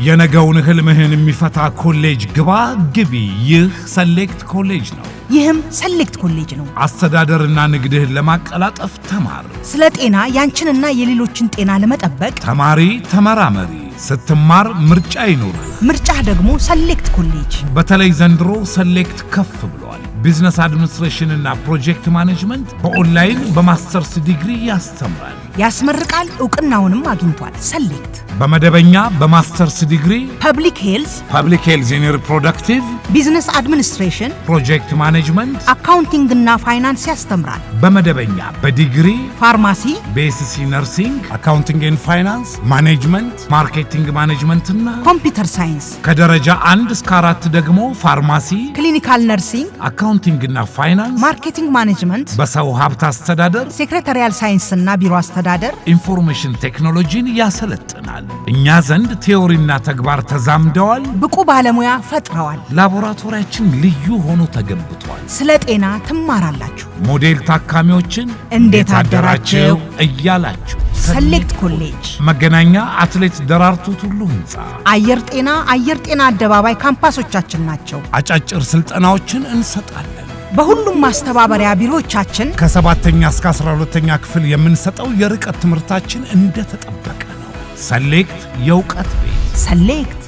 የነገውን ህልምህን የሚፈታ ኮሌጅ ግባ ግቢ። ይህ ሰሌክት ኮሌጅ ነው። ይህም ሰሌክት ኮሌጅ ነው። አስተዳደርና ንግድህን ለማቀላጠፍ ተማር። ስለ ጤና ያንቺንና የሌሎችን ጤና ለመጠበቅ ተማሪ ተመራመሪ። ስትማር ምርጫ ይኖራል። ምርጫህ ደግሞ ሰሌክት ኮሌጅ። በተለይ ዘንድሮ ሰሌክት ከፍ ብሏል። ቢዝነስ አድሚኒስትሬሽን እና ፕሮጀክት ማኔጅመንት በኦንላይን በማስተርስ ዲግሪ ያስተምራል፣ ያስመርቃል፣ ዕውቅናውንም አግኝቷል። ሰሌክት በመደበኛ በማስተርስ ዲግሪ ፐብሊክ ሄልዝ ኢን ሪፕሮዳክቲቭ፣ ቢዝነስ አድሚኒስትሬሽን፣ ፕሮጀክት ማኔጅመንት፣ አካውንቲንግ እና ፋይናንስ ያስተምራል። በመደበኛ በዲግሪ ፋርማሲ፣ ቤሲሲ ነርሲንግ፣ አካውንቲንግ ኤንድ ፋይናንስ፣ ማኔጅመንት፣ ማርኬቲንግ ማኔጅመንት እና ኮምፒውተር ሳይንስ። ከደረጃ 1 እስከ 4 ደግሞ ፋርማሲ፣ ክሊኒካል ነርሲንግ፣ አካውንቲንግ እና ፋይናንስ፣ ማርኬቲንግ ማኔጅመንት፣ በሰው ሀብት አስተዳደር፣ ሴክሬታሪያል ሳይንስ እና ቢሮ አስተዳደር፣ ኢንፎርሜሽን ቴክኖሎጂን ያሰለጥናል። እኛ ዘንድ ቲዮሪና ተግባር ተዛምደዋል። ብቁ ባለሙያ ፈጥረዋል። ላቦራቶሪያችን ልዩ ሆኖ ተገንብቷል። ስለ ጤና ትማራላችሁ። ሞዴል ታካሚዎችን እንዴት አደራችሁ እያላችሁ ሰሌክት ኮሌጅ መገናኛ አትሌት ደራርቱ ቱሉ ህንፃ አየር ጤና አደባባይ ካምፓሶቻችን ናቸው። አጫጭር ስልጠናዎችን እንሰጣለን። በሁሉም ማስተባበሪያ ቢሮዎቻችን ከ7ኛ እስከ 12ኛ ክፍል የምንሰጠው የርቀት ትምህርታችን እንደተጠበቀ ነው። ሰሌክት የእውቀት ቤት። ሰሌክት